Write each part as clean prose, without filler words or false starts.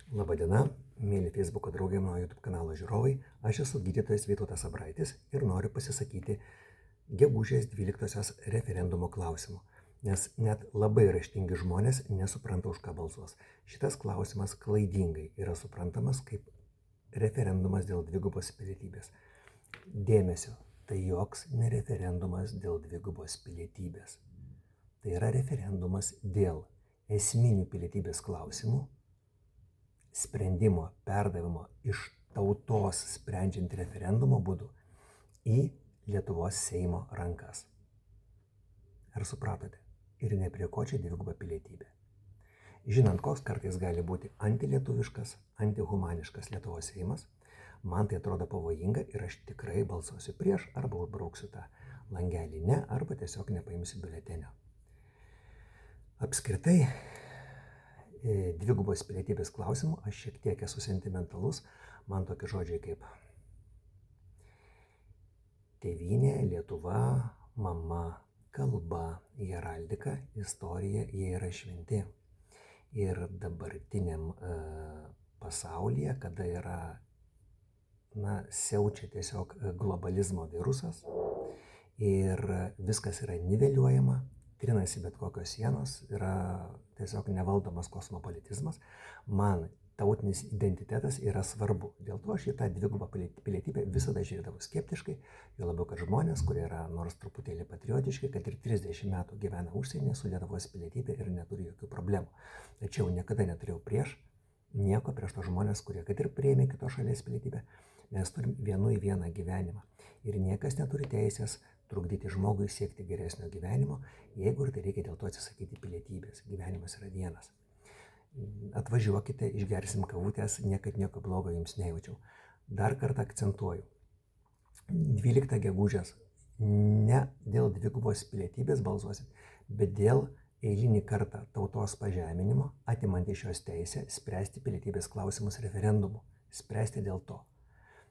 Labadiena, mėly Facebook'o draugai, mano YouTube kanalo žiūrovai. Aš esu gydytojas Vytautas Abraitis ir noriu pasisakyti gegužės 12-osios referendumo klausimu, nes net labai raštingi žmonės nesupranta, už ką balsuos. Šitas klausimas klaidingai yra suprantamas kaip referendumas dėl dvigubos pilietybės. Dėmesio, tai joks ne referendumas dėl dvigubos pilietybės. Tai yra referendumas dėl esminių pilietybės klausimų, sprendimo perdavimo iš tautos sprendžiant referendumo būdu į Lietuvos Seimo rankas. Ar supratote? Ir ne prie ko čia dviguba pilietybė. Žinant, koks kartais gali būti antilietuviškas, antihumaniškas Lietuvos Seimas, man tai atrodo pavojinga ir aš tikrai balsuosiu prieš arba užbrauksiu tą langelį ne, arba tiesiog nepaimsiu biuletenio. Apskritai, dvigubos pilietybės klausimų aš šiek tiek esu sentimentalus. Man tokie žodžiai kaip tėvynė, Lietuva, mama, kalba, heraldika, istorija, jie yra šventi. Ir dabartiniam pasaulyje, kada yra, siaučia tiesiog globalizmo virusas ir viskas yra niveliuojama, trinasi bet kokios sienos, yra tiesiog nevaldomas kosmopolitizmas. Man tautinis identitetas yra svarbu. Dėl to aš į tą dvigubą pilietybę visada žiūrėdavau skeptiškai, jo labiau, kad žmonės, kurie yra nors truputėlį patriotiški, kad ir 30 metų gyvena užsienyje su Lietuvos pilietybė ir neturi jokių problemų. Tačiau niekada neturėjau nieko prieš tos žmonės, kurie kad ir priėmė kitos šalies pilietybę. Mes turim vienu į vieną gyvenimą ir niekas neturi teisės trukdyti žmogui siekti geresnio gyvenimo, jeigu ir tai reikia dėl to atsisakyti pilietybės. Gyvenimas yra vienas. Atvažiuokite, išgersim kavutės, niekad nieko blogo jums nejaučiau. Dar kartą akcentuoju. 12 gegužės ne dėl dvigubos pilietybės balsuosit, bet dėl eilinį kartą tautos pažeminimo, atimant iš jos teisę spręsti pilietybės klausimus referendumu. Spręsti dėl to.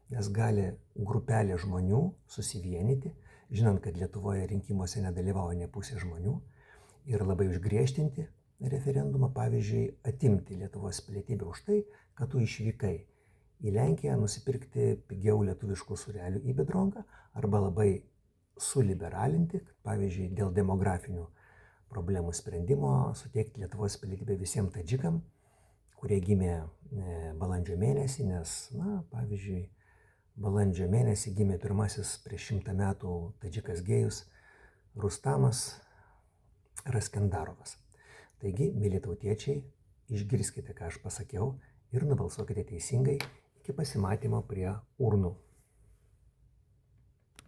Nes gali grupelė žmonių susivienyti, žinant, kad Lietuvoje rinkimuose nedalyvauja ne pusė žmonių, ir labai užgriežtinti referendumą, pavyzdžiui, atimti Lietuvos pilietybę už tai, kad tu išvykai į Lenkiją nusipirkti pigiau lietuviškų sūrelių į Biedronką, arba labai suliberalinti, pavyzdžiui, dėl demografinių problemų sprendimo suteikti Lietuvos pilietybę visiems tadžikam, kurie gimė balandžio mėnesį, nes, pavyzdžiui, balandžio mėnesį gimė pirmasis prieš 100 metų tadžikas gėjus Rustamas Raskendarovas. Taigi, mėly tautiečiai, išgirskite, ką aš pasakiau ir nubalsuokite teisingai iki pasimatymo prie urnų.